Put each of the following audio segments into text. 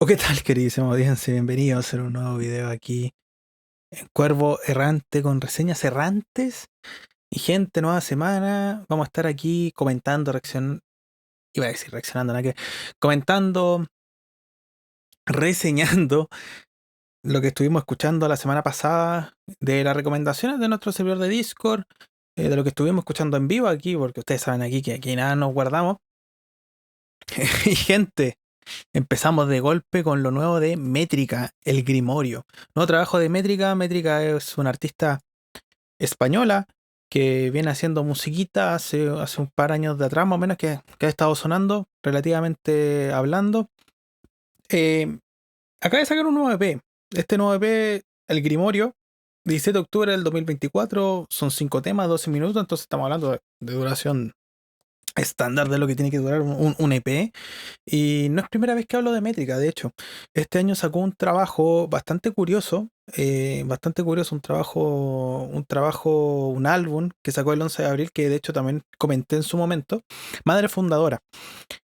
¿O qué tal, queridísima audiencia? Bienvenidos a un nuevo video aquí en Cuervo Errante con reseñas errantes. Y gente, nueva semana. Vamos a estar aquí comentando, iba a decir reaccionando, nada que comentando, reseñando lo que estuvimos escuchando la semana pasada, de las recomendaciones de nuestro servidor de Discord, de lo que estuvimos escuchando en vivo aquí, porque ustedes saben aquí que aquí nada nos guardamos. Y gente, empezamos de golpe con lo nuevo de Métrica, el Grimorio. Nuevo trabajo de Métrica. Métrica es una artista española que viene haciendo musiquita hace un par de años de atrás, más o menos, que ha estado sonando, relativamente hablando. Eh, Acaba de sacar un nuevo EP. Este nuevo EP, El Grimorio, 17 de octubre del 2024. Son 5 temas, 12 minutos, entonces estamos hablando de duración estándar de lo que tiene que durar un EP. Y no es primera vez que hablo de métrica, de hecho. Este año sacó un trabajo bastante curioso, un álbum que sacó el 11 de abril, que de hecho también comenté en su momento, Madre Fundadora.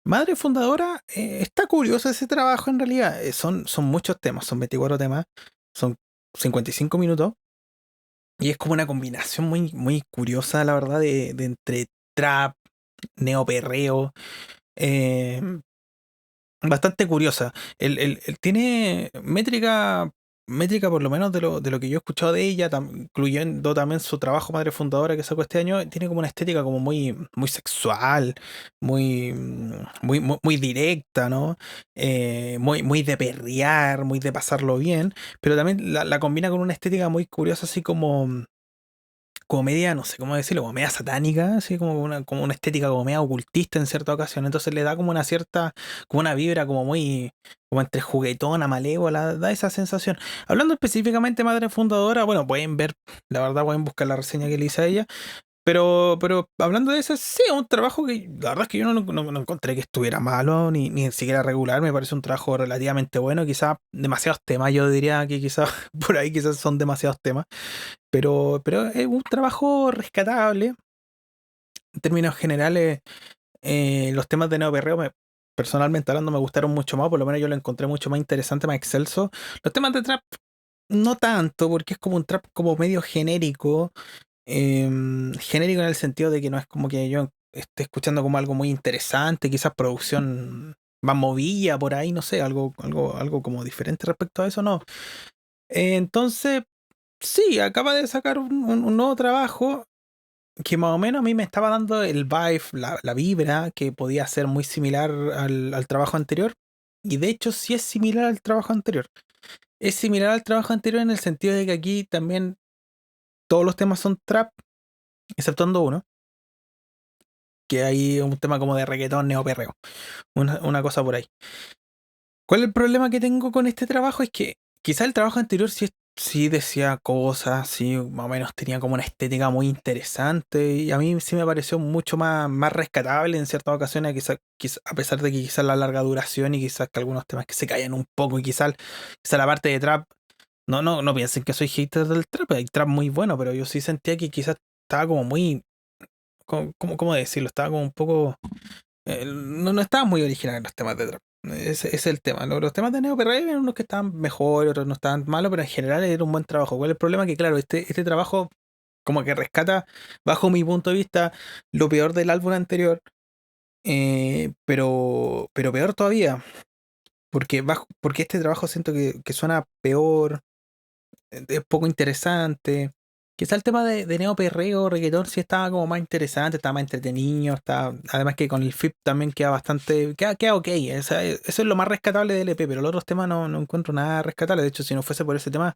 Madre Fundadora, está curioso ese trabajo en realidad. Son muchos temas, son 24 temas, son 55 minutos, y es como una combinación muy, muy curiosa, la verdad, de entre trap, neoperreo. eh, Bastante curiosa. Tiene métrica por lo menos de lo que yo he escuchado de ella, incluyendo también su trabajo Madre Fundadora que sacó este año. Tiene como una estética como muy, muy sexual, muy directa, ¿no? Muy, muy de perrear, muy de pasarlo bien, pero también la combina con una estética muy curiosa, así como media, no sé cómo decirlo, como media satánica, así como una estética como media ocultista en cierta ocasión. Entonces le da como una cierta, como una vibra como muy, como entre juguetona, malévola, da esa sensación. Hablando específicamente de Madre Fundadora, bueno, pueden ver, la verdad pueden buscar la reseña que le hice a ella, pero hablando de eso, sí, es un trabajo que la verdad es que yo no encontré que estuviera malo, ni siquiera regular. Me parece un trabajo relativamente bueno. Quizás demasiados temas, yo diría que quizás por ahí quizás son demasiados temas. Pero es un trabajo rescatable. En términos generales, los temas de neoperreo, personalmente hablando, me gustaron mucho más. Por lo menos yo lo encontré mucho más interesante, más excelso. Los temas de trap, no tanto, porque es como un trap como medio genérico. Genérico en el sentido de que no es como que yo esté escuchando como algo muy interesante, quizás producción más movida por ahí, no sé, algo como diferente respecto a eso, no. Entonces, sí, acaba de sacar un nuevo trabajo que más o menos a mí me estaba dando el vibe, la vibra, que podía ser muy similar al trabajo anterior. Y de hecho sí es similar al trabajo anterior. Es similar al trabajo anterior en el sentido de que aquí también todos los temas son trap, exceptuando uno, que hay un tema como de reggaetón neoperreo. Una cosa por ahí. ¿Cuál es el problema que tengo con este trabajo? Es que quizá el trabajo anterior sí decía cosas, sí, más o menos tenía como una estética muy interesante y a mí sí me pareció mucho más rescatable en ciertas ocasiones, a pesar de que quizás la larga duración y quizás que algunos temas que se callan un poco y quizás la parte de trap, no piensen que soy hater del trap, hay trap muy bueno, pero yo sí sentía que quizás estaba como muy, ¿cómo decirlo? Estaba como un poco no estaba muy original en los temas de trap. Ese es el tema. Los temas de Neo Perrey eran unos que estaban mejor, otros no estaban malos, pero en general era un buen trabajo. ¿Cuál es el problema? Que claro, este trabajo como que rescata, bajo mi punto de vista, lo peor del álbum anterior, pero peor todavía, porque este trabajo siento que suena peor, es poco interesante. Quizá el tema de Neo Perreo, reggaetón, sí estaba como más interesante, estaba más entretenido, además que con el FIP también queda bastante, queda ok, eso es lo más rescatable del EP, pero los otros temas no encuentro nada rescatable. De hecho, si no fuese por ese tema,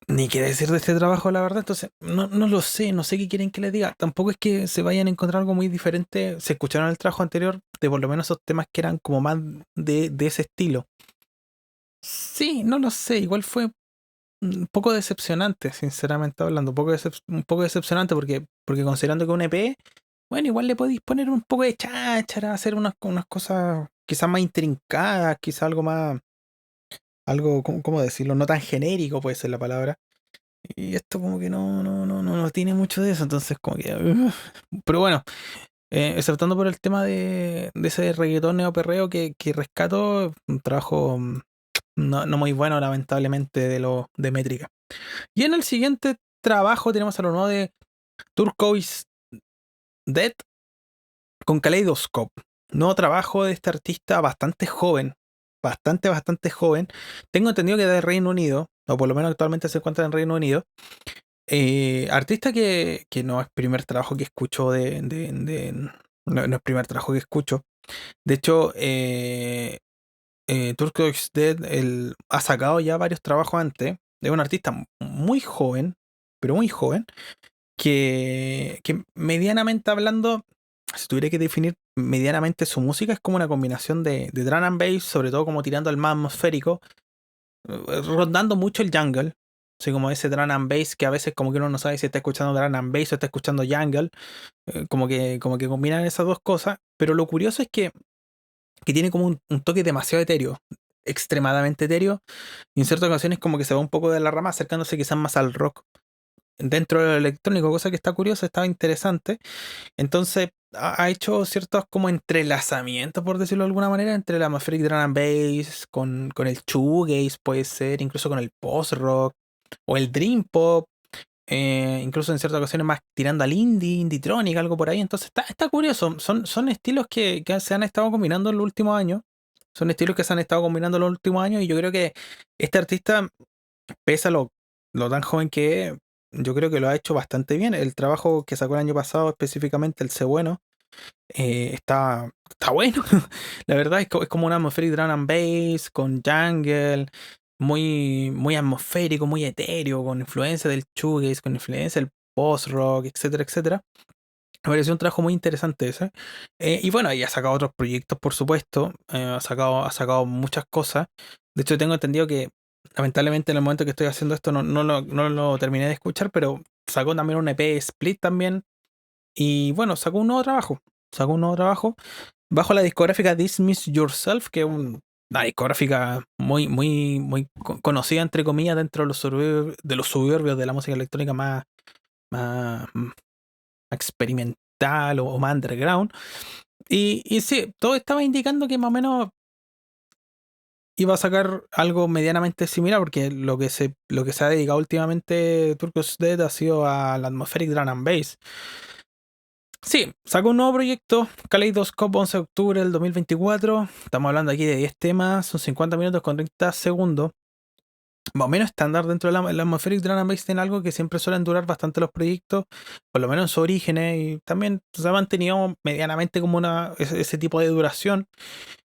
ni qué decir de este trabajo, la verdad. Entonces, no lo sé, no sé qué quieren que les diga. Tampoco es que se vayan a encontrar algo muy diferente. Se escucharon el trabajo anterior de por lo menos esos temas que eran como más de ese estilo. Sí, no lo sé, igual fue un poco decepcionante, sinceramente hablando. Un poco decepcionante porque considerando que un EP, bueno, igual le podéis poner un poco de cháchara, hacer unas cosas quizás más intrincadas, quizás algo más, algo, ¿cómo decirlo? No tan genérico puede ser la palabra. Y esto como que no tiene mucho de eso, entonces como que... Pero bueno, Exceptando por el tema de ese reggaetón neoperreo que rescato, un trabajo no muy bueno, lamentablemente, de Métrica. Y en el siguiente trabajo tenemos a lo nuevo de Turquoise Dead con Kaleidoscope. Nuevo trabajo de este artista bastante joven. Bastante joven. Tengo entendido que es de Reino Unido, o por lo menos actualmente se encuentra en Reino Unido. Artista que no es primer trabajo que escucho no es primer trabajo que escucho. De hecho, Turquoise Dead ha sacado ya varios trabajos antes. Es un artista muy joven, pero muy joven, que medianamente hablando, si tuviera que definir medianamente su música, es como una combinación de drum and bass, sobre todo como tirando al más atmosférico, rondando mucho el jungle. Así como ese drum and bass que a veces como que uno no sabe si está escuchando drum and bass o está escuchando jungle. Como que combinan esas dos cosas. Pero lo curioso es que tiene como un toque demasiado etéreo, extremadamente etéreo, y en ciertas ocasiones como que se va un poco de la rama, acercándose quizás más al rock dentro de lo electrónico, cosa que está curiosa, estaba interesante. Entonces ha hecho ciertos como entrelazamientos, por decirlo de alguna manera, entre la atmospheric drum and bass, con el shoegaze, puede ser, incluso con el post-rock, o el dream pop, incluso en ciertas ocasiones más tirando al indie, indie-tronic, algo por ahí. Entonces está curioso. Son estilos que se han estado combinando en los últimos años. Son estilos que se han estado combinando en los últimos años. Y yo creo que este artista, pese a lo tan joven que es, yo creo que lo ha hecho bastante bien. El trabajo que sacó el año pasado, específicamente el C bueno, está bueno. La verdad es como una atmospheric drum and bass con jungle, muy atmosférico, muy etéreo, con influencia del shoegaze, con influencia del post-rock, etcétera, etcétera. Me pareció un trabajo muy interesante ese. Y bueno, y ha sacado otros proyectos, por supuesto. Ha sacado muchas cosas. De hecho, tengo entendido que, lamentablemente, en el momento que estoy haciendo esto, no lo terminé de escuchar, pero sacó también un EP Split también. Y bueno, sacó un nuevo trabajo. Sacó un nuevo trabajo bajo la discográfica Dismiss Yourself, que es una discográfica muy conocida, entre comillas, dentro de los suburbios de la música electrónica más experimental o más underground. Y sí, todo estaba indicando que más o menos iba a sacar algo medianamente similar, porque lo que se ha dedicado últimamente Turcos Dead ha sido a la atmospheric drum and bass. Sí, sacó un nuevo proyecto, Kaleidoscope, 11 de octubre del 2024. Estamos hablando aquí de 10 temas, son 50 minutos con 30 segundos. Más o menos estándar dentro de la Atmospheric Drum and Bass, tiene algo que siempre suelen durar bastante los proyectos, por lo menos en su origen, y también se ha mantenido medianamente como ese tipo de duración.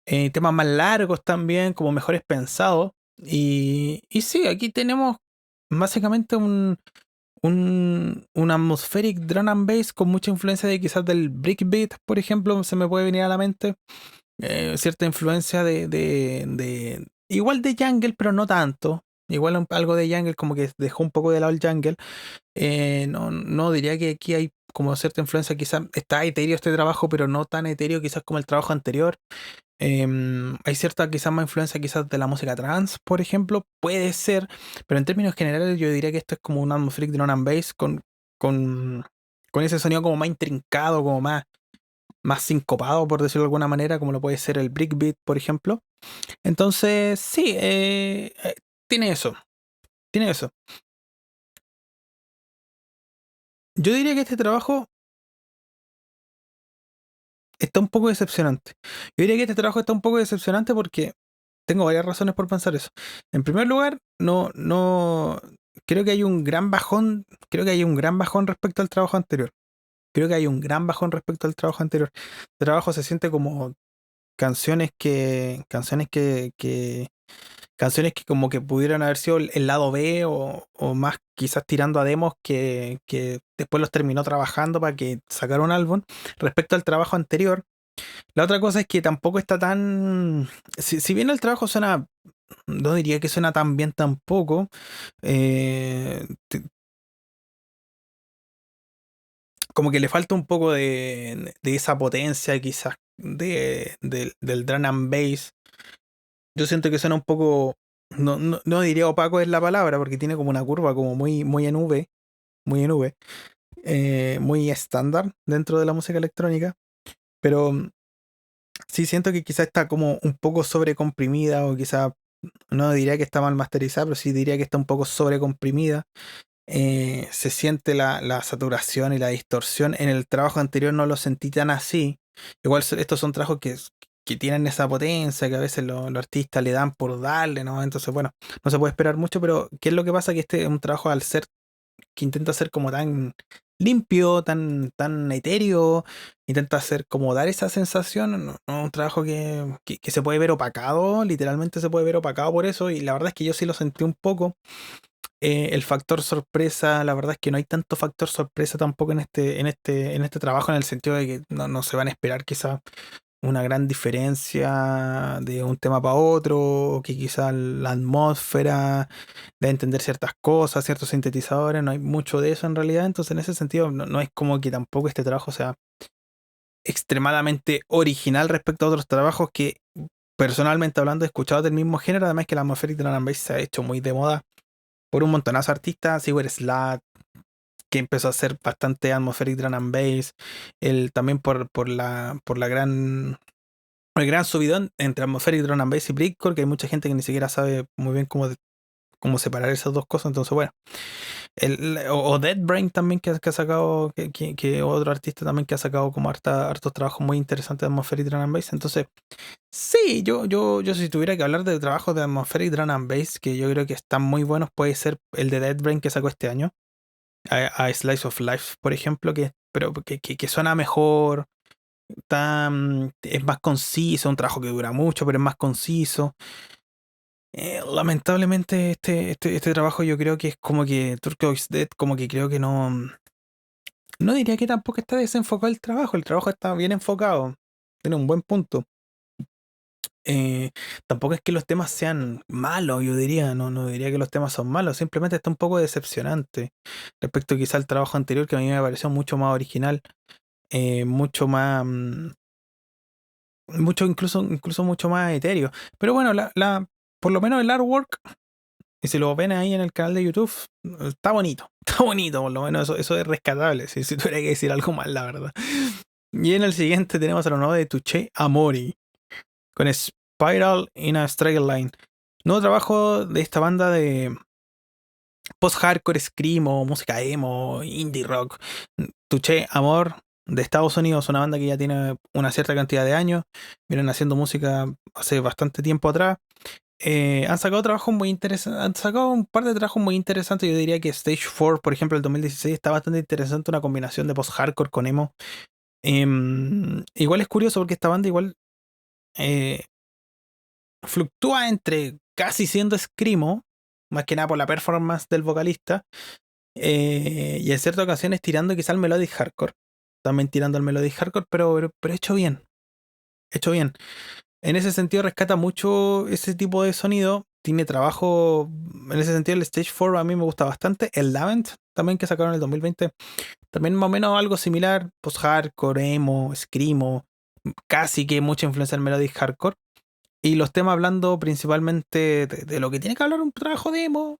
Temas más largos también, como mejores pensados. Y sí, aquí tenemos básicamente un atmospheric drum and bass con mucha influencia de quizás del breakbeat, por ejemplo, se me puede venir a la mente. Cierta influencia igual de jungle, pero no tanto. Igual algo de jungle, como que dejó un poco de lado el jungle. No diría que aquí hay como cierta influencia, quizás está etéreo este trabajo, pero no tan etéreo quizás como el trabajo anterior. Hay cierta quizás más influencia quizás de la música trance, por ejemplo, puede ser, pero en términos generales yo diría que esto es como un atmospheric drum and bass con, con ese sonido como más intrincado, como más sincopado, por decirlo de alguna manera, como lo puede ser el breakbeat, por ejemplo. Entonces, sí, tiene eso, tiene eso. Yo diría que este trabajo está un poco decepcionante. Yo diría que este trabajo está un poco decepcionante porque tengo varias razones por pensar eso. En primer lugar, no, creo que hay un gran bajón, creo que hay un gran bajón respecto al trabajo anterior. Creo que hay un gran bajón respecto al trabajo anterior. El trabajo se siente como canciones que como que pudieran haber sido el lado B o más quizás tirando a demos que después los terminó trabajando para que sacara un álbum. Respecto al trabajo anterior, la otra cosa es que tampoco está tan... Si bien el trabajo suena, no diría que suena tan bien tampoco, eh, te- como que le falta un poco de esa potencia quizás del drum and bass. Yo siento que suena un poco, no diría opaco es la palabra, porque tiene como una curva como muy en V, muy en V, muy estándar dentro de la música electrónica. Pero sí siento que quizá está como un poco sobrecomprimida o quizá no diría que está mal masterizada, pero sí diría que está un poco sobrecomprimida. Se siente la saturación y la distorsión. En el trabajo anterior no lo sentí tan así. Igual estos son trabajos que tienen esa potencia que a veces los artistas le dan por darle, ¿no? Entonces, bueno, no se puede esperar mucho, pero ¿qué es lo que pasa? Que este es un trabajo al ser que intenta ser como tan limpio, tan etéreo, intenta hacer como dar esa sensación, no, no un trabajo que se puede ver opacado, literalmente se puede ver opacado por eso, y la verdad es que yo sí lo sentí un poco. El factor sorpresa, la verdad es que no hay tanto factor sorpresa tampoco en este trabajo, en el sentido de que no se van a esperar quizás una gran diferencia de un tema para otro, o que quizás la atmósfera de entender ciertas cosas, ciertos sintetizadores, no hay mucho de eso en realidad, entonces en ese sentido no es como que tampoco este trabajo sea extremadamente original respecto a otros trabajos que personalmente hablando he escuchado del mismo género, además que la atmospheric drum and bass se ha hecho muy de moda por un montonazo de artistas, Sigur Slat, que empezó a hacer bastante atmospheric drum and bass, también el gran subidón entre atmospheric drum and bass y breakcore, que hay mucha gente que ni siquiera sabe muy bien cómo separar esas dos cosas, entonces bueno, o Dead Brain también que ha sacado, que otro artista también que ha sacado como hartos trabajos muy interesantes de atmospheric drum and bass, entonces sí, yo si tuviera que hablar de trabajos de atmospheric drum and bass que yo creo que están muy buenos, puede ser el de Dead Brain que sacó este año, a Slice of Life, por ejemplo, pero que suena mejor, es más conciso, un trabajo que dura mucho, pero es más conciso. Lamentablemente este trabajo yo creo que es como que Turquoise Dead, como que creo que no diría que tampoco está desenfocado el trabajo está bien enfocado, tiene un buen punto. Eh, Tampoco es que los temas sean malos, yo diría, no diría que los temas son malos, simplemente está un poco decepcionante respecto quizá al trabajo anterior que a mí me pareció mucho más original, mucho más, incluso mucho más etéreo. Pero bueno, por lo menos el artwork, y si lo ven ahí en el canal de YouTube, está bonito, está bonito, por lo menos eso es rescatable, si tuviera que decir algo mal, la verdad. Y en el siguiente tenemos a lo nuevo de Touché Amori con Spiral in a Straight Line. Nuevo trabajo de esta banda de post-hardcore, screamo, música emo, indie rock. Touché Amor de Estados Unidos, una banda que ya tiene una cierta cantidad de años. Vienen haciendo música hace bastante tiempo atrás. Han sacado trabajos muy interesantes, han sacado un par de trabajos muy interesantes. Yo diría que Stage 4, por ejemplo, el 2016 está bastante interesante, una combinación de post-hardcore con emo. Igual es curioso porque esta banda igual eh, fluctúa entre casi siendo screamo, más que nada por la performance del vocalista, y en ciertas ocasiones tirando quizá al melodic hardcore. También tirando al melodic hardcore, pero hecho bien. Hecho bien. En ese sentido rescata mucho ese tipo de sonido. Tiene trabajo. En ese sentido, el Stage 4 a mí me gusta bastante. El Lament, también que sacaron en el 2020. También más o menos algo similar. Post-hardcore, emo, screamo. Casi que mucha influencia en melodic hardcore. Y los temas hablando principalmente de lo que tiene que hablar un trabajo de emo.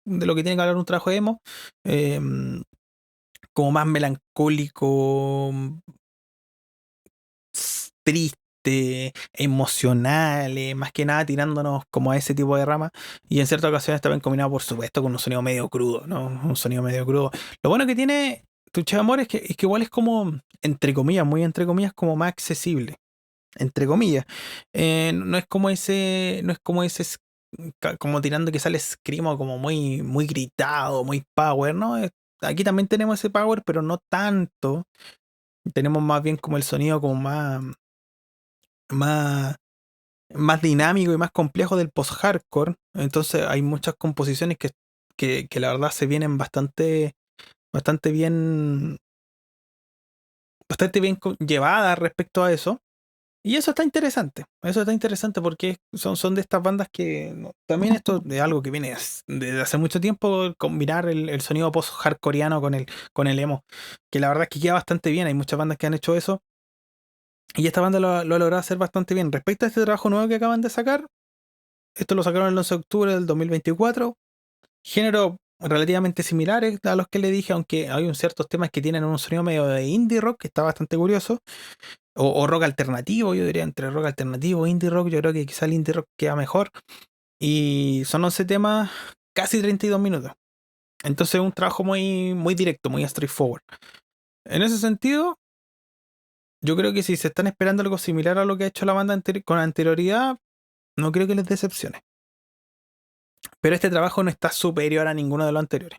De lo que tiene que hablar un trabajo de emo. em, Como más melancólico, triste, emocional, más que nada tirándonos como a ese tipo de rama. Y en ciertas ocasiones también combinado, por supuesto, con un sonido medio crudo, ¿no? Un sonido medio crudo. Lo bueno que tiene Tuche Amor es que igual es como, entre comillas, muy entre comillas, como más accesible. Entre comillas. No es como ese como tirando que sale Screamo como muy gritado, muy power, ¿no? Aquí también tenemos ese power, pero no tanto. Tenemos más bien como el sonido como más, más dinámico y más complejo del post-hardcore. Entonces hay muchas composiciones que la verdad se vienen bastante bien, bastante bien llevadas respecto a eso. Y eso está interesante. Eso está interesante porque son de estas bandas que también esto de algo que viene desde hace mucho tiempo, combinar el sonido post-hardcoreano con el emo. Que la verdad es que queda bastante bien. Hay muchas bandas que han hecho eso. Y esta banda lo ha logrado hacer bastante bien. Respecto a este trabajo nuevo que acaban de sacar, esto lo sacaron el 11 de octubre del 2024. Género relativamente similares a los que le dije, aunque hay un ciertos temas que tienen un sonido medio de indie rock que está bastante curioso, o rock alternativo, yo diría entre rock alternativo e indie rock, yo creo que quizá el indie rock queda mejor. Y son 11 temas, casi 32 minutos. Entonces es un trabajo muy, muy directo, muy straightforward. En ese sentido, yo creo que si se están esperando algo similar a lo que ha hecho la banda con anterioridad, no creo que les decepcione. Pero este trabajo no está superior a ninguno de los anteriores.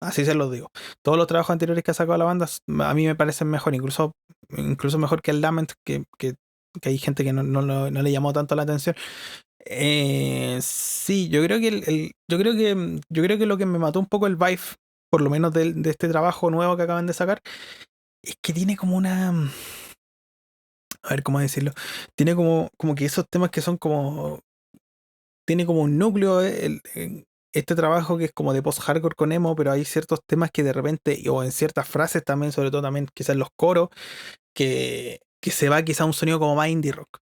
Así se los digo. Todos los trabajos anteriores que ha sacado la banda a mí me parecen mejor, incluso mejor que el Lament, que hay gente que no le llamó tanto la atención. Sí, yo creo que yo creo que lo que me mató un poco el vibe, por lo menos de este trabajo nuevo que acaban de sacar, es que tiene como a ver cómo decirlo, tiene como que esos temas que son tiene como un núcleo, este trabajo que es como de post-hardcore con emo, pero hay ciertos temas que de repente, o en ciertas frases también, sobre todo también quizás los coros, que se va quizá a un sonido como más indie rock.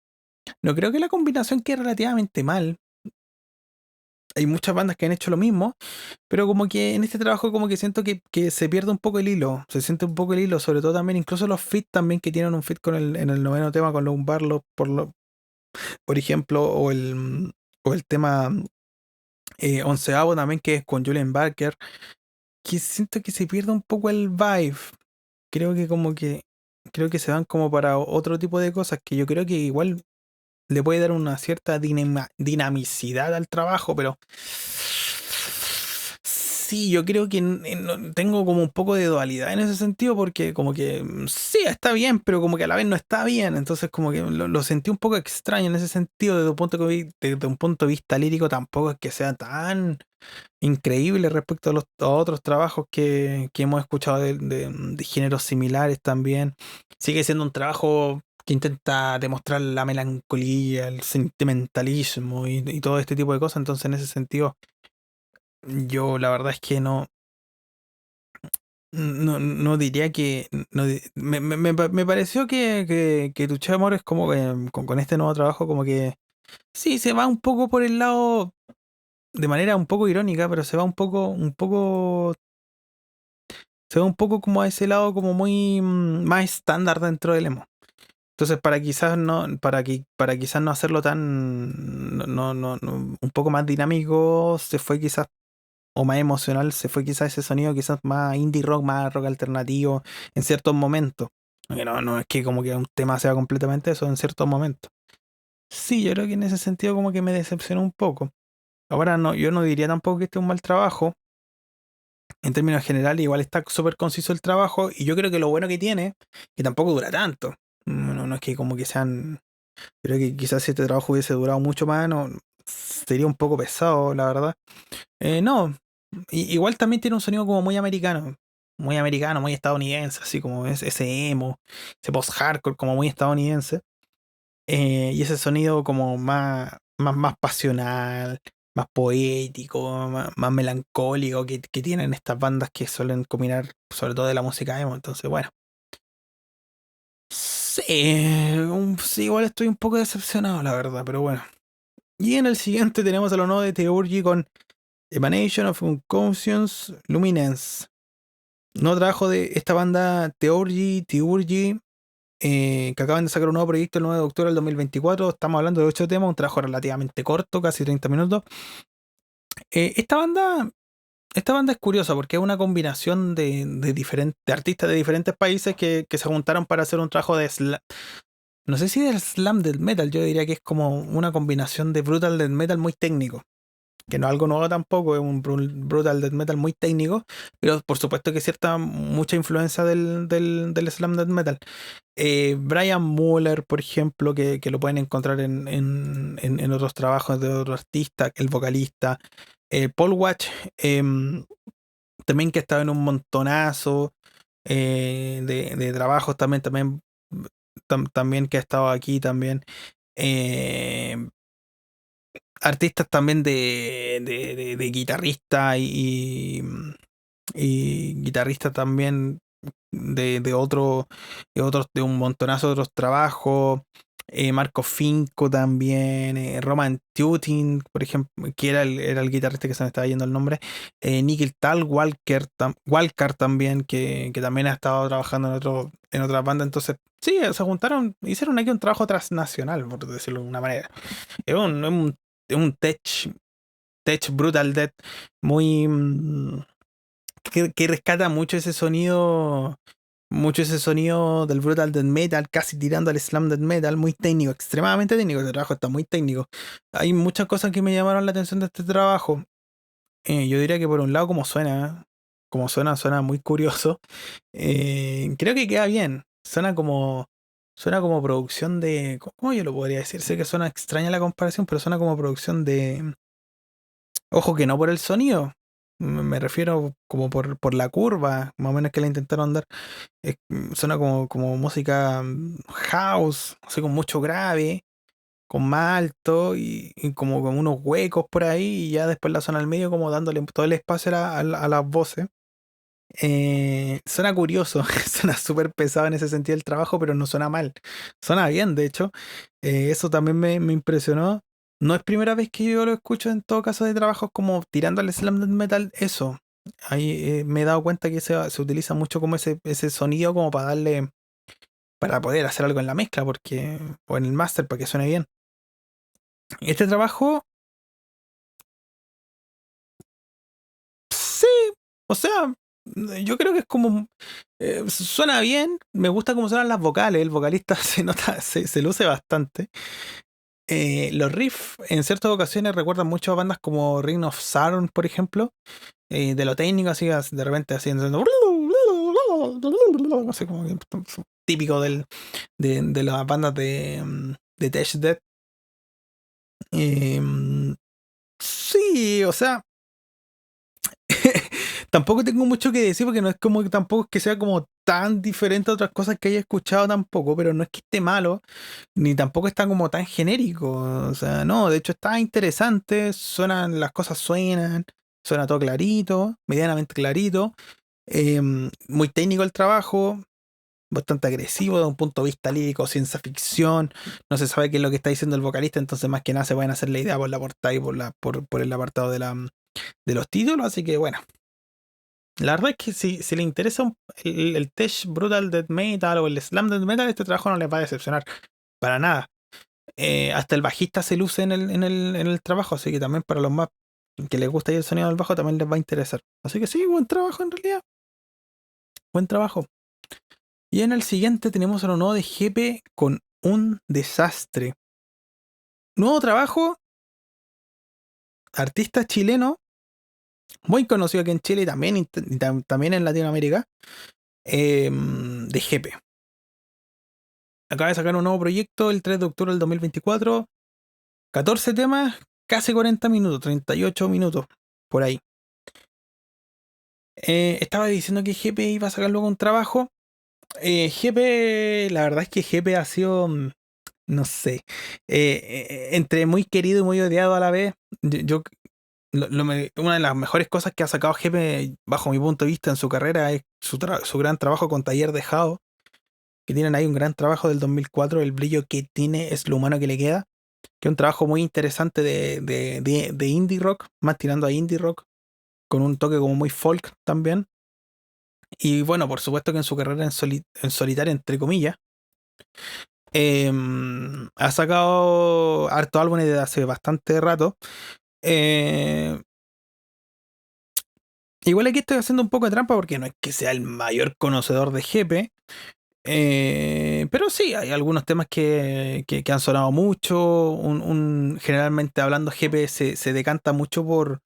No creo que la combinación quede relativamente mal. Hay muchas bandas que han hecho lo mismo, pero como que en este trabajo como que siento que se pierde un poco el hilo, se siente un poco el hilo, sobre todo también incluso los feats también que tienen un feat en el noveno tema con Lone Barlow, por ejemplo, o el tema onceavo también que es con Julian Barker, que siento que se pierde un poco el vibe. Creo que creo que se van como para otro tipo de cosas que yo creo que igual le puede dar una cierta dinamicidad al trabajo, pero sí, yo creo que tengo como un poco de dualidad en ese sentido, porque como que sí, está bien, pero como que a la vez no está bien, entonces como que lo sentí un poco extraño en ese sentido, desde un punto de vista lírico tampoco es que sea tan increíble respecto a otros trabajos que hemos escuchado de géneros similares también. Sigue siendo un trabajo que intenta demostrar la melancolía, el sentimentalismo y todo este tipo de cosas. Entonces, en ese sentido, yo la verdad es que no diría que. Me pareció que Tu Amor es como que con este nuevo trabajo, como que sí, se va un poco por el lado. De manera un poco irónica, pero se va un poco como a ese lado como muy más estándar dentro del emo. Entonces, para quizás no hacerlo tan, un poco más dinámico, se fue quizás, o más emocional, se fue quizás ese sonido quizás más indie rock, más rock alternativo, en ciertos momentos. Que no es que como que un tema sea completamente eso, en ciertos momentos. Sí, yo creo que en ese sentido como que me decepcionó un poco. Ahora no, yo no diría tampoco que este es un mal trabajo. En términos generales, igual está súper conciso el trabajo y yo creo que lo bueno que tiene, que tampoco dura tanto. No es que como que sean. Creo que quizás si este trabajo hubiese durado mucho más, no, sería un poco pesado, la verdad. No, igual también tiene un sonido como muy americano, muy estadounidense, así como ese emo, ese post-hardcore como muy estadounidense. Y ese sonido como más pasional, más poético, más melancólico que tienen estas bandas que suelen combinar sobre todo de la música emo. Entonces, bueno, sí, sí, igual estoy un poco decepcionado, la verdad, pero bueno. Y en el siguiente tenemos a lo nuevo de Theurgy con Emanation of Unconscious Luminance. No trabajo de esta banda Theurgy, que acaban de sacar un nuevo proyecto el 9 de octubre del 2024. Estamos hablando de 8 temas, un trabajo relativamente corto, casi 30 minutos. Eh, esta banda, esta banda es curiosa porque es una combinación de diferentes de artistas de diferentes países que se juntaron para hacer un trabajo de no sé si del slam del metal, yo diría que es como una combinación de brutal death metal muy técnico, que no es algo nuevo tampoco, es un brutal death metal muy técnico, pero por supuesto que cierta mucha influencia del slam death metal. Brian Mueller, por ejemplo, que lo pueden encontrar en otros trabajos de otros artistas, el vocalista. Paul Watch, también que ha estado en un montonazo de trabajos, también que ha estado aquí también. Eh, Artistas también de guitarrista y guitarrista también de otros, de un montonazo de otros trabajos. Marco Finco también, Roman Tutin, por ejemplo, que era el guitarrista que se me estaba yendo el nombre, Nickel Tal, Walker también, que también ha estado trabajando en otras bandas, entonces sí, se juntaron, hicieron aquí un trabajo transnacional, por decirlo de una manera. Es un tech brutal death muy que rescata mucho ese sonido del brutal death metal, casi tirando al slam death metal, muy técnico, extremadamente técnico. Este trabajo está muy técnico. Hay muchas cosas que me llamaron la atención de este trabajo. Yo diría que por un lado, suena muy curioso. Creo que queda bien. Suena como producción de. ¿Cómo yo lo podría decir? Sé que suena extraña la comparación, pero suena como producción de. Ojo que no por el sonido. Me refiero como por la curva, más o menos que la intentaron dar. Suena como música house, así con mucho grave, con más alto y como con unos huecos por ahí y ya después la zona al medio como dándole todo el espacio a las voces. Suena curioso, suena súper pesado en ese sentido el trabajo, pero no suena mal. Suena bien, de hecho. Eso también me impresionó. No es primera vez que yo lo escucho en todo caso de trabajos como tirando al slam death metal, eso. Ahí me he dado cuenta que se utiliza mucho como ese sonido como para poder hacer algo en la mezcla, o en el máster, para que suene bien. Este trabajo, sí, o sea, yo creo que es como, suena bien, me gusta cómo suenan las vocales, el vocalista se nota, se luce bastante. Los riffs en ciertas ocasiones recuerdan mucho a bandas como Ring of Saturn, por ejemplo, de lo técnico, así, de repente haciendo, no sé, como que típico de las bandas de Tech Death. Sí, o sea, tampoco tengo mucho que decir porque no es como que tampoco es que sea como tan diferente a otras cosas que haya escuchado tampoco, pero no es que esté malo, ni tampoco está como tan genérico. O sea, no, de hecho está interesante, las cosas suena todo clarito, medianamente clarito, muy técnico el trabajo, bastante agresivo desde un punto de vista lírico, ciencia ficción, no se sabe qué es lo que está diciendo el vocalista, entonces más que nada se pueden hacer la idea por la portada y por el apartado de los títulos, así que bueno. La verdad es que si le interesa el tech brutal death metal o el slam death metal, este trabajo no les va a decepcionar para nada. Hasta el bajista se luce en el trabajo, así que también para los más que les gusta ahí el sonido del bajo también les va a interesar. Así que sí, buen trabajo en realidad, buen trabajo. Y en el siguiente tenemos a lo nuevo de Jepe con un desastre. Nuevo trabajo, artista chileno, muy conocido aquí en Chile y también, también en Latinoamérica, de Jepe. Acaba de sacar un nuevo proyecto el 3 de octubre del 2024. 14 temas, casi 40 minutos, 38 minutos, por ahí. Estaba diciendo que GP iba a sacar luego un trabajo. GP, la verdad es que GP ha sido, no sé, entre muy querido y muy odiado a la vez. Una de las mejores cosas que ha sacado GP, bajo mi punto de vista, en su carrera es su gran trabajo con Taller de Jao, que tienen ahí un gran trabajo del 2004. El brillo que tiene es lo humano que le queda, que es un trabajo muy interesante de indie rock, más tirando a indie rock, con un toque como muy folk también. Y bueno, por supuesto que en su carrera en solitario, entre comillas, ha sacado harto álbumes desde hace bastante rato. Eh, Igual aquí estoy haciendo un poco de trampa porque no es que sea el mayor conocedor de Jepe. Pero sí, hay algunos temas que han sonado mucho. Generalmente hablando, GP se decanta mucho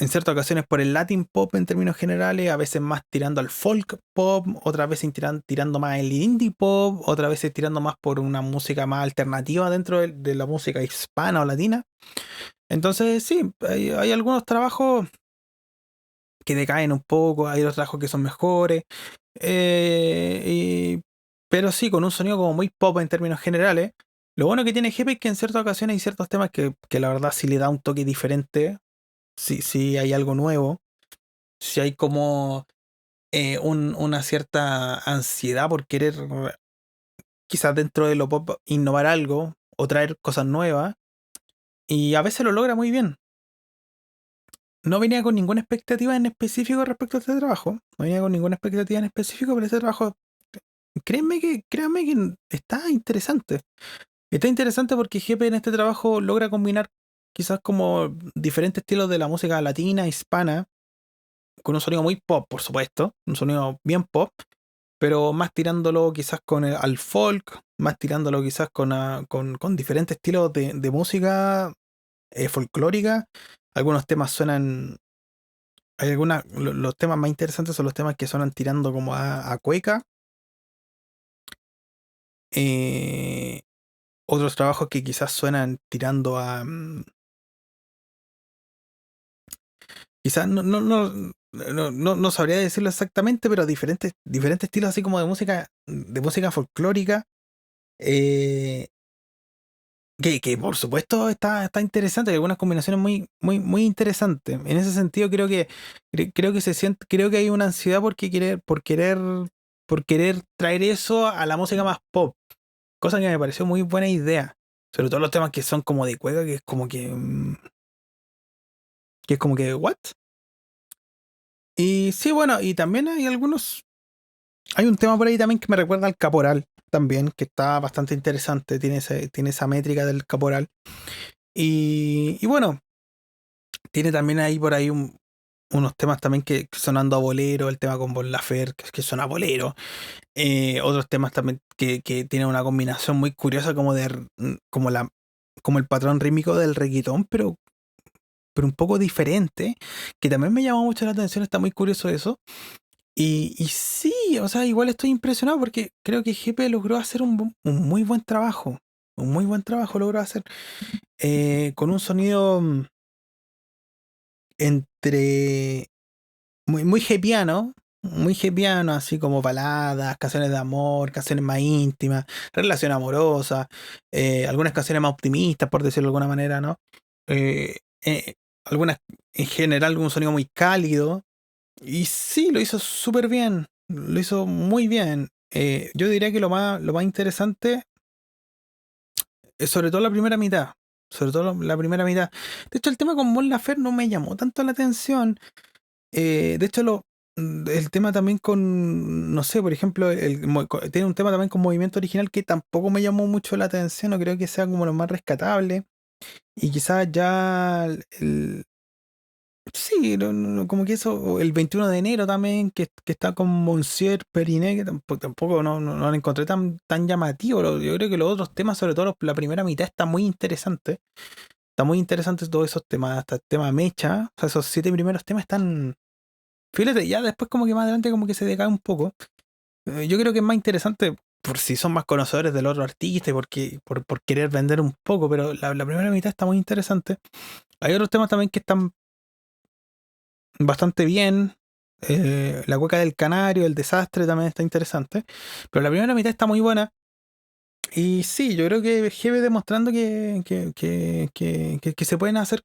en ciertas ocasiones por el Latin pop en términos generales, a veces más tirando al folk pop, otras veces tirando más el indie pop, otras veces tirando más por una música más alternativa dentro de la música hispana o latina. Entonces, sí, hay algunos trabajos que decaen un poco, hay otros trabajos que son mejores. Eh, y- pero sí, con un sonido como muy pop en términos generales. Lo bueno que tiene Jepe es que en ciertas ocasiones hay ciertos temas que la verdad sí le da un toque diferente. Sí hay algo nuevo. Sí hay como una cierta ansiedad por querer quizás dentro de lo pop innovar algo o traer cosas nuevas. Y a veces lo logra muy bien. No venía con ninguna expectativa en específico respecto a este trabajo. No venía con ninguna expectativa en específico, pero este trabajo, créanme que está interesante. Está interesante porque Jepe en este trabajo logra combinar quizás como diferentes estilos de la música latina, hispana, con un sonido muy pop, por supuesto, un sonido bien pop, pero más tirándolo quizás al folk, más tirándolo quizás con diferentes estilos de música folclórica. Algunos temas suenan, los temas más interesantes son los temas que suenan tirando como a cueca. Eh, Otros trabajos que quizás suenan tirando a... quizás no sabría decirlo exactamente, pero diferentes estilos así como de música folclórica. eh, que por supuesto está interesante, hay algunas combinaciones muy interesantes. En ese sentido creo que se siente, creo que hay una ansiedad por querer traer eso a la música más pop, cosa que me pareció muy buena idea. Sobre todo los temas que son como de cueca, que es como que, ¿what? Y sí, bueno, y también hay un tema por ahí también que me recuerda al caporal también, que está bastante interesante, tiene esa métrica del caporal. Y bueno, tiene también ahí por ahí unos temas también que sonando a bolero, el tema con Bon Laferte, que suena a bolero. Otros temas también que tienen una combinación muy curiosa como el patrón rítmico del reggaetón, pero un poco diferente, que también me llamó mucho la atención, está muy curioso eso. Y sí, o sea, igual estoy impresionado porque creo que GP logró hacer un muy buen trabajo. Un muy buen trabajo logró hacer. Con un sonido entre muy gepiano, muy gepiano, así como baladas, canciones de amor, canciones más íntimas, relación amorosa, algunas canciones más optimistas, por decirlo de alguna manera, ¿no? Eh, eh, algunas, en general, un sonido muy cálido. Y sí, lo hizo súper bien, lo hizo muy bien. Yo diría que lo más interesante es sobre todo la primera mitad. Sobre todo la primera mitad. De hecho, el tema con Mon Laferte no me llamó tanto la atención. De hecho, el tema también con, no sé, por ejemplo, tiene un tema también con movimiento original que tampoco me llamó mucho la atención, no creo que sea como lo más rescatable. Y quizás ya sí, como que eso, o el 21 de enero también, que está con Monsieur Periné, que tampoco no lo encontré tan llamativo. Yo creo que los otros temas, sobre todo la primera mitad, está muy interesante. Está muy interesante todos esos temas, hasta el tema Mecha. O sea, esos 7 primeros temas están. Fíjate, ya después como que más adelante como que se decae un poco. Yo creo que es más interesante por si son más conocedores del otro artista y por querer vender un poco, pero la primera mitad está muy interesante. Hay otros temas también que están bastante bien. La cueca del canario, el desastre también está interesante. Pero la primera mitad está muy buena. Y sí, yo creo que Hebe demostrando que se pueden hacer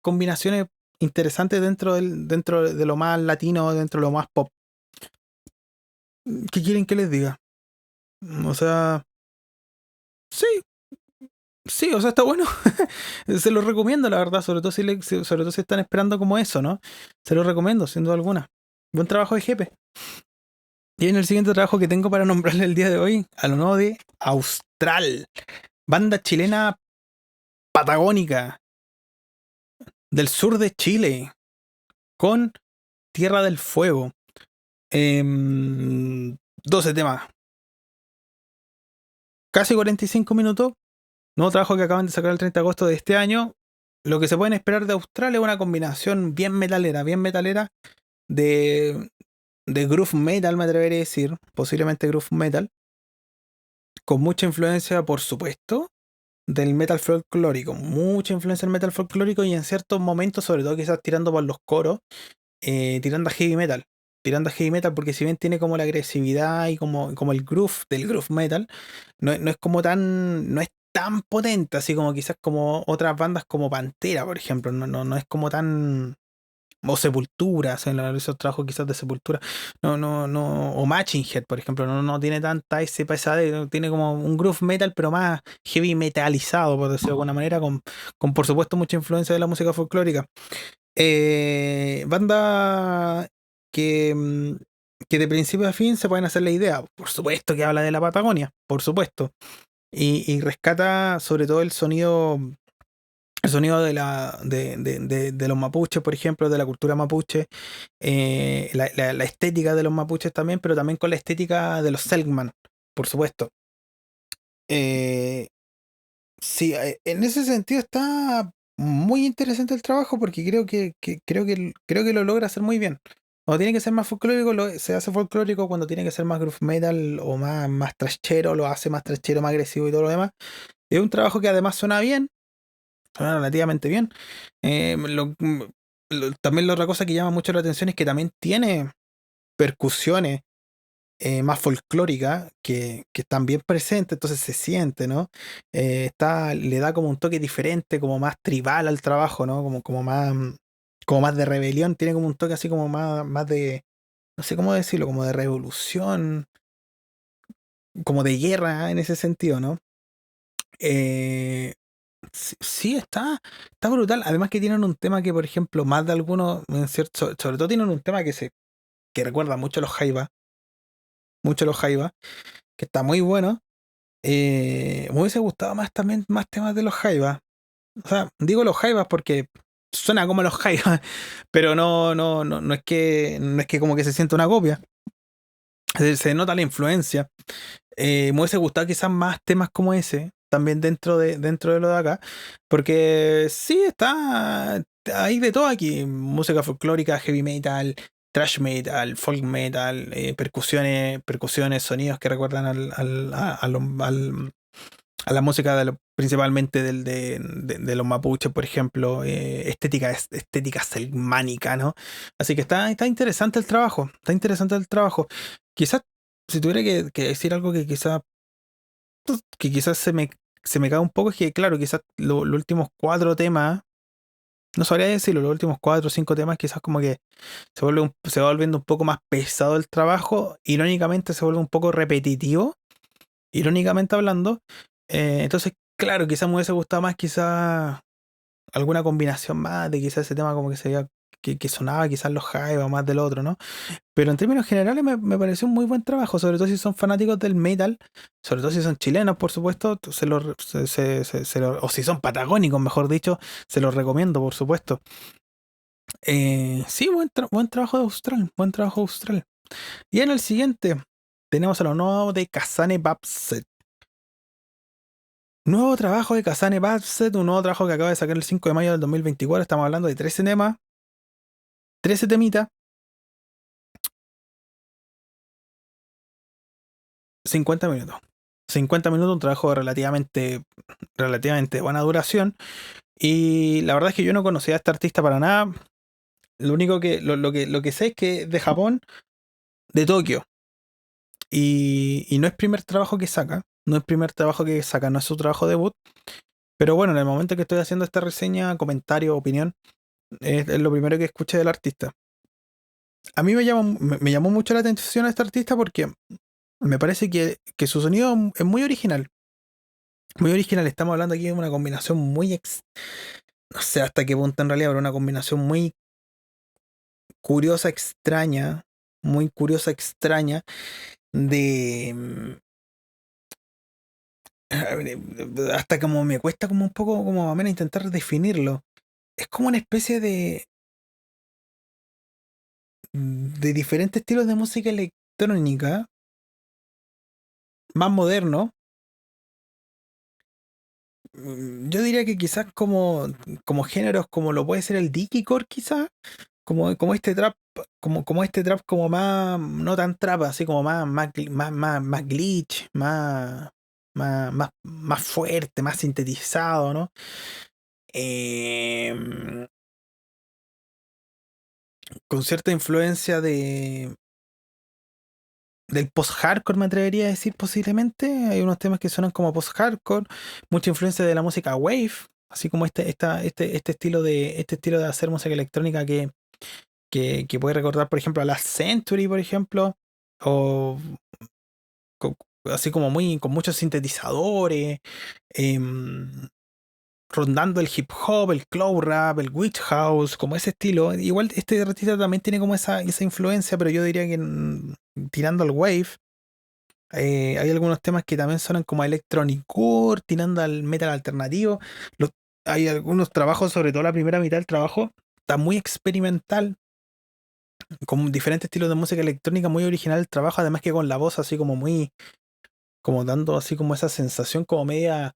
combinaciones interesantes dentro de lo más latino, dentro de lo más pop. ¿Qué quieren que les diga? O sea, sí, sí, o sea, está bueno. Se lo recomiendo, la verdad, sobre todo si están esperando como eso, ¿no? Se lo recomiendo, sin duda alguna. Buen trabajo de Jepe. Y en el siguiente trabajo que tengo para nombrarle el día de hoy, a lo nuevo de Austral, banda chilena patagónica del sur de Chile, con Tierra del Fuego. 12 temas, casi 45 minutos. Nuevo trabajo que acaban de sacar el 30 de agosto de este año. Lo que se pueden esperar de Austral es una combinación bien metalera de, de groove metal, me atrevería a decir, posiblemente groove metal, con mucha influencia, por supuesto, del metal folclórico, mucha influencia del metal folclórico y en ciertos momentos, sobre todo quizás tirando por los coros, tirando a heavy metal. Tirando a heavy metal, porque si bien tiene como la agresividad y como el groove del groove metal, no es como no es tan potente, así como quizás como otras bandas como Pantera, por ejemplo. No es como tan O Sepultura, o sea, esos trabajos quizás de Sepultura. No, o Matching Head, por ejemplo, no tiene tanta ese pesade, tiene como un groove metal, pero más heavy metalizado, por decirlo de alguna manera, con por supuesto mucha influencia de la música folclórica. Banda que, que de principio a fin se pueden hacer la idea. Por supuesto que habla de la Patagonia, por supuesto. Y rescata sobre todo el sonido de los mapuches, por ejemplo, de la cultura mapuche, la estética de los mapuches también, pero también con la estética de los Selkman, por supuesto. Eh, sí, en ese sentido está muy interesante el trabajo porque creo que lo logra hacer muy bien. Cuando tiene que ser más folclórico, se hace folclórico. Cuando tiene que ser más groove metal o más trashero, lo hace más trashero, más agresivo y todo lo demás. Es un trabajo que además suena relativamente bien. También la otra cosa que llama mucho la atención es que también tiene percusiones más folclóricas que están bien presentes, entonces se siente, ¿no? Le da como un toque diferente, como más tribal al trabajo, ¿no? Como más de rebelión, tiene como un toque así como más de, no sé cómo decirlo, como de revolución, como de guerra en ese sentido, ¿no? Eh, Sí, sí, está brutal. Además que tienen un tema que, por ejemplo, más de algunos, sobre todo tienen un tema que recuerda mucho a los Jaiba, que está muy bueno. Me hubiese gustado más también más temas de los Jaiba. O sea, digo los Jaivas porque suena como los Jaivas, pero no es que como que se sienta una copia. Se nota la influencia. Me hubiese gustado quizás más temas como ese, también dentro de lo de acá, porque sí, hay de todo aquí, música folclórica, heavy metal, thrash metal, folk metal, percusiones, sonidos que recuerdan a la música principalmente de los mapuches, por ejemplo, estética selmánica, ¿no? Así que está interesante el trabajo, está interesante el trabajo. Quizás, si tuviera que decir algo que quizás se me cae un poco, es que, claro, quizás los últimos cuatro temas, no sabría decirlo, los últimos cuatro o cinco temas, quizás como que se va volviendo un poco más pesado el trabajo, irónicamente se vuelve un poco repetitivo, irónicamente hablando. Entonces, claro, quizás me hubiese gustado más, quizás alguna combinación más de quizás ese tema como que se veía que sonaba quizás los Jaiba o más del otro, ¿no? Pero en términos generales me pareció un muy buen trabajo, sobre todo si son fanáticos del metal, sobre todo si son chilenos, por supuesto, o si son patagónicos, mejor dicho, se los recomiendo, por supuesto. Sí, buen trabajo de Austral, buen trabajo de Austral. Y en el siguiente tenemos a lo nuevo de Kazane Babset. Nuevo trabajo de Kazane Babset, un nuevo trabajo que acaba de sacar el 5 de mayo del 2024. Estamos hablando de 13 temas, 13 temitas, 50 minutos. 50 minutos, un trabajo de relativamente buena duración. Y la verdad es que yo no conocía a este artista para nada. Lo único lo que sé es que es de Japón, de Tokio. Y no es primer trabajo que saca. No es primer trabajo que saca, no es su trabajo debut. Pero bueno, en el momento que estoy haciendo esta reseña, comentario, opinión, es lo primero que escuché del artista. A mí me llamó mucho la atención a este artista porque me parece que su sonido es muy original. Muy original, estamos hablando aquí de una combinación no sé hasta qué punto en realidad, pero una combinación muy curiosa, extraña, muy curiosa, extraña de... hasta como me cuesta como un poco, como más o menos intentar definirlo. Es como una especie de diferentes estilos de música electrónica, más moderno. Yo diría que quizás como géneros como lo puede ser el Digicore, quizás, como este trap, como este trap como más, no tan trap, así como más glitch, más fuerte, más sintetizado, ¿no? Em, con cierta influencia del post-hardcore, me atrevería a decir posiblemente. Hay unos temas que suenan como post-hardcore, mucha influencia de la música wave, así como este estilo de hacer música electrónica que puede recordar, por ejemplo, a Last Century, por ejemplo, o co- así como muy con muchos sintetizadores, em, rondando el hip hop, el cloud rap, el witch house, como ese estilo. Igual este artista también tiene como esa influencia, pero yo diría que tirando al wave. Hay algunos temas que también suenan como a electronic core, tirando al metal alternativo. Los- Hay algunos trabajos, sobre todo la primera mitad del trabajo, está muy experimental, con diferentes estilos de música electrónica, muy original el trabajo, además que con la voz así como muy, como dando así como esa sensación como media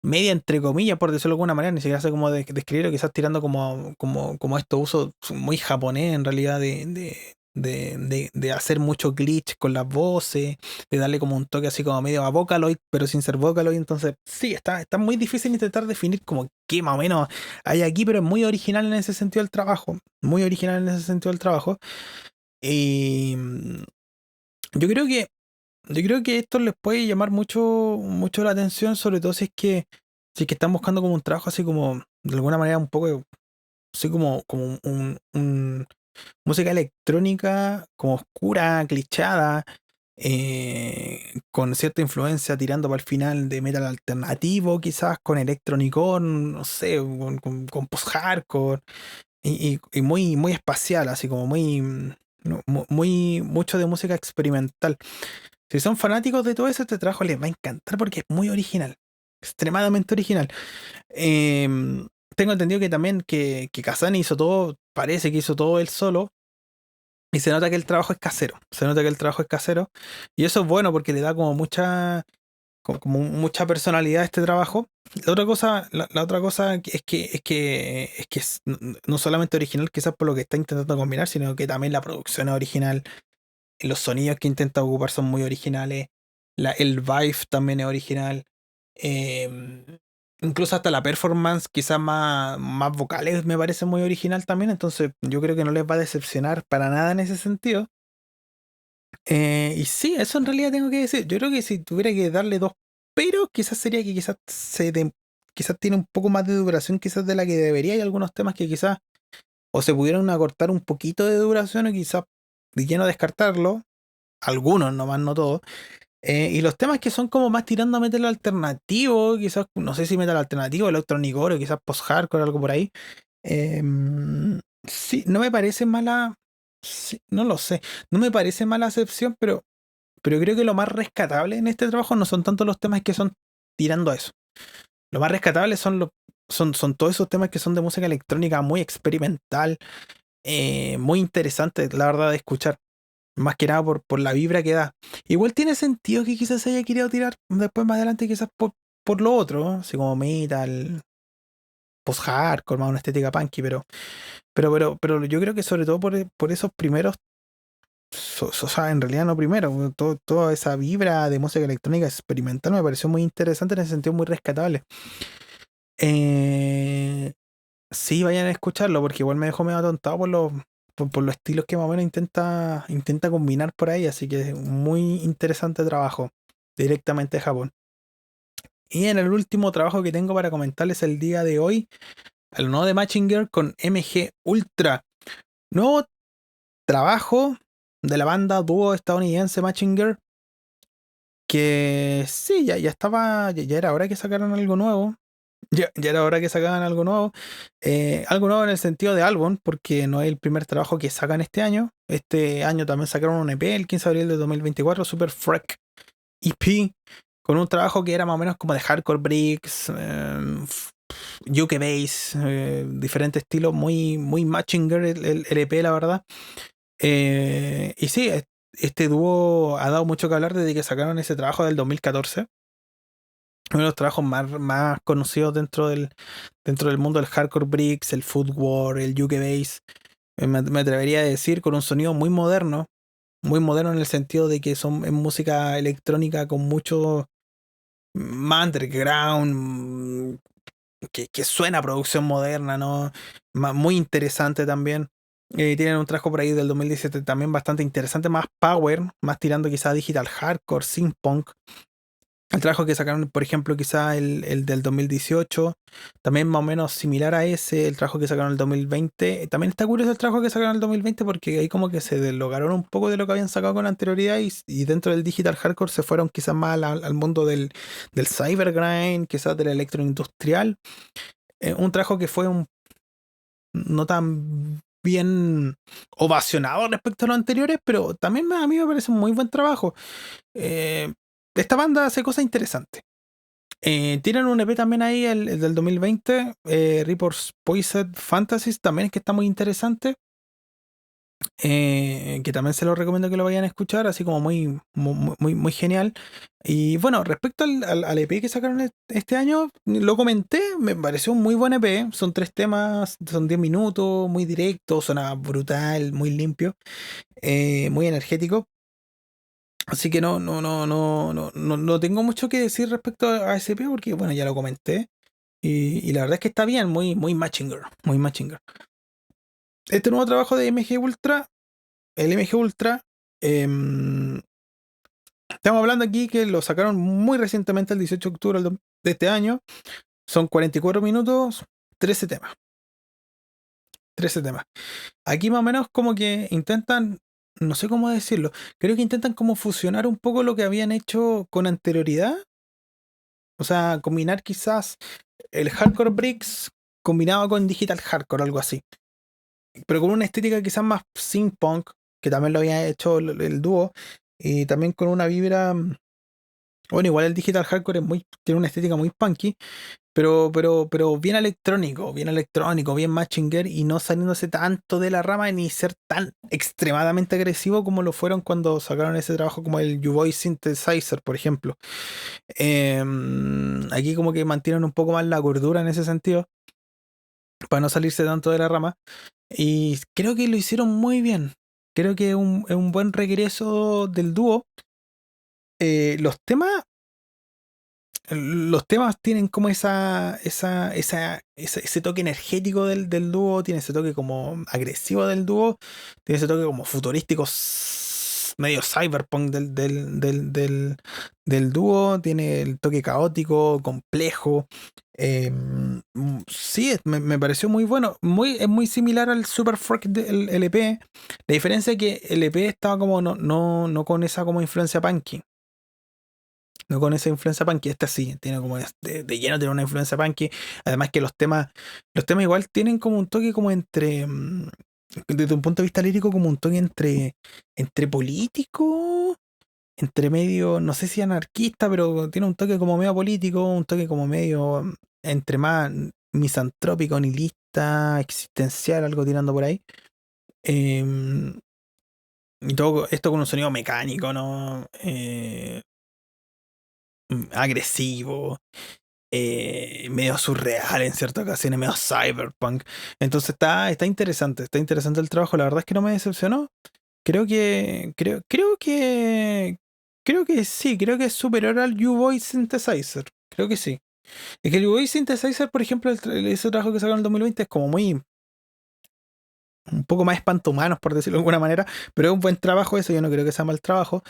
entre comillas, por decirlo de alguna manera, ni siquiera sé cómo describirlo, quizás tirando como estos usos muy japonés en realidad de hacer mucho glitch con las voces, de darle como un toque así como medio a Vocaloid, pero sin ser Vocaloid. Entonces, sí, está muy difícil intentar definir como qué más o menos hay aquí, pero es muy original en ese sentido el trabajo, muy original en ese sentido el trabajo. Y yo creo que yo creo que esto les puede llamar mucho la atención, sobre todo si es que están buscando como un trabajo así como, de alguna manera, un poco, así como música electrónica, como oscura, clichada, con cierta influencia tirando para el final de metal alternativo, quizás con electronicón, no sé, con post-hardcore, y muy espacial, así como no, mucho de música experimental. Si son fanáticos de todo eso, este trabajo les va a encantar porque es muy original. Extremadamente original. Tengo entendido que también que Kazan hizo todo, parece que hizo todo él solo. Y se nota que el trabajo es casero. Se nota que el trabajo es casero. Y eso es bueno porque le da como como mucha personalidad a este trabajo. La otra cosa es que no solamente original, quizás por lo que está intentando combinar, sino que también la producción es original. Los sonidos que intenta ocupar son muy originales. El vibe también es original. em, Incluso hasta la performance, quizás más vocales, me parece muy original también. Entonces, yo creo que no les va a decepcionar para nada en ese sentido. Y sí, eso en realidad tengo que decir. Yo creo que si tuviera que darle dos, pero quizás sería que quizás tiene un poco más de duración, quizás de la que debería. Hay algunos temas que quizás o se pudieron acortar un poquito de duración o quizás de lleno descartarlo. Algunos, nomás no todos. Y los temas que son como más tirando a metal alternativo, quizás, no sé si metal alternativo, electronic o quizás post-hardcore, algo por ahí. Sí, no me parece mala. Sí, no lo sé. No me parece mala acepción, pero creo que lo más rescatable en este trabajo no son tanto los temas que son tirando a eso. Lo más rescatable son todos esos temas que son de música electrónica muy experimental, muy interesante, la verdad, de escuchar. Más que nada por la vibra que da. Igual tiene sentido que quizás se haya querido tirar después más adelante, quizás por lo otro, ¿no? Así como metal, post-hardcore, más una estética punky, pero yo creo que sobre todo por esos primeros, o sea, en realidad no primero, toda esa vibra de música electrónica experimental me pareció muy interesante en ese sentido, muy rescatable. Eh, sí, vayan a escucharlo, porque igual me dejó medio atontado por los estilos que más o menos intenta combinar por ahí, así que es un muy interesante trabajo directamente de Japón. Y en el último trabajo que tengo para comentarles el día de hoy, el nuevo de Matching Girl con MG Ultra. Nuevo trabajo de la banda dúo estadounidense Matching Girl, que sí, ya estaba, ya era hora que sacaran algo nuevo. Ya era hora que sacaran algo nuevo. Algo nuevo en el sentido de álbum, porque no es el primer trabajo que sacan este año. Este año también sacaron un EP el 15 de abril de 2024, Super Freak EP, con un trabajo que era más o menos como de hardcore breaks, UK bass, diferentes estilos, muy matching girl el EP, la verdad. Y sí, este dúo ha dado mucho que hablar desde que sacaron ese trabajo del 2014. Uno de los trabajos más conocidos dentro del mundo del hardcore bricks, el footwork, el UK bass. Me atrevería a decir con un sonido muy moderno en el sentido de que son en música electrónica con mucho más underground, que suena a producción moderna, ¿no? Muy interesante también. Tienen un trabajo por ahí del 2017 también bastante interesante, más power, más tirando quizá a digital hardcore, synth punk. El trabajo que sacaron, por ejemplo, quizá el del 2018, también más o menos similar a ese, el trabajo que sacaron el 2020. También está curioso el trabajo que sacaron el 2020 porque ahí como que se deslogaron un poco de lo que habían sacado con anterioridad y dentro del digital hardcore se fueron quizás más al mundo del cybergrind, quizás del electroindustrial. Un trabajo que fue no tan bien ovacionado respecto a los anteriores, pero también a mí me parece un muy buen trabajo. Eh, Esta banda hace cosas interesantes. Tienen un EP también ahí, el del 2020, Reaper's Poised Fantasies, también que está muy interesante. Que también se lo recomiendo que lo vayan a escuchar, así como muy genial. Y bueno, respecto al EP que sacaron este año, lo comenté, me pareció un muy buen EP. Son 3 temas, son 10 minutos, muy directo, suena brutal, muy limpio, muy energético. Así que no tengo mucho que decir respecto a ese EP porque, bueno, ya lo comenté. Y la verdad es que está bien, muy Matchinger, muy Matchinger. Este nuevo trabajo de MG Ultra, el MG Ultra, em, estamos hablando aquí que lo sacaron muy recientemente, el 18 de octubre de este año. Son 44 minutos, 13 temas. 13 temas. Aquí más o menos como que intentan, no sé cómo decirlo, creo que intentan como fusionar un poco lo que habían hecho con anterioridad. O sea, combinar quizás el hardcore bricks combinado con digital hardcore, algo así. Pero con una estética quizás más synth punk, que también lo había hecho el dúo, y también con una vibra. Bueno, igual el digital hardcore tiene una estética muy punky, pero bien electrónico, bien Machinger y no saliéndose tanto de la rama ni ser tan extremadamente agresivo como lo fueron cuando sacaron ese trabajo como el U-Voice Synthesizer, por ejemplo. Aquí como que mantienen un poco más la gordura en ese sentido, para no salirse tanto de la rama. Y creo que lo hicieron muy bien. Creo que es un buen regreso del dúo. Eh, los temas, los temas tienen como ese toque energético del dúo, tiene ese toque como agresivo del dúo, tiene ese toque como futurístico, medio cyberpunk del dúo, tiene el toque caótico, complejo. Sí, me pareció muy bueno. Es muy similar al Super Freak del LP. La diferencia es que el EP estaba como no con esa como influencia punky. No con esa influencia punky, esta sí, tiene como de lleno tiene una influencia punky. Además que los temas igual tienen como un toque como entre, desde un punto de vista lírico, como un toque entre político, entre medio, no sé si anarquista, pero tiene un toque como medio político, un toque como medio, entre más misantrópico, nihilista, existencial, algo tirando por ahí. Em, y todo esto con un sonido mecánico, ¿no? Agresivo, medio surreal en ciertas ocasiones, medio cyberpunk. Entonces está interesante el trabajo. La verdad es que no me decepcionó. Creo que sí, creo que es superior al U-Voice Synthesizer. Creo que sí. Es que el U-Voice Synthesizer, por ejemplo, ese trabajo que sacaron en el 2020 es como muy un poco más espantomanos, por decirlo de alguna manera, pero es un buen trabajo eso, yo no creo que sea mal trabajo.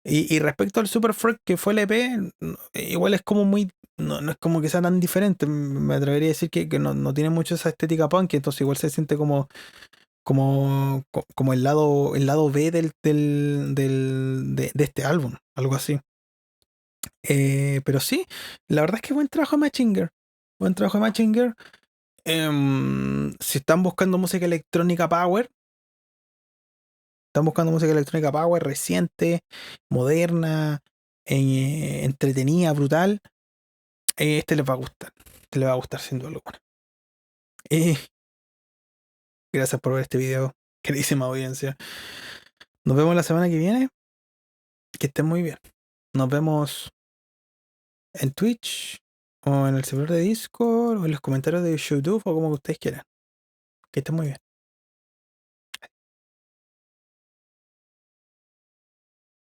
Y respecto al Super Freak que fue el EP, igual es como muy. No es como que sea tan diferente. Me atrevería a decir que no tiene mucho esa estética punk, entonces igual se siente como el lado B de este álbum, algo así. Pero sí, la verdad es que buen trabajo de Machinger. Buen trabajo de Machinger. Si están buscando música electrónica power, están buscando música electrónica power reciente, moderna, entretenida, brutal. Este les va a gustar. Este les va a gustar sin duda alguna. Y gracias por ver este video, queridísima audiencia. Nos vemos la semana que viene. Que estén muy bien. Nos vemos en Twitch o en el servidor de Discord o en los comentarios de YouTube o como ustedes quieran. Que estén muy bien.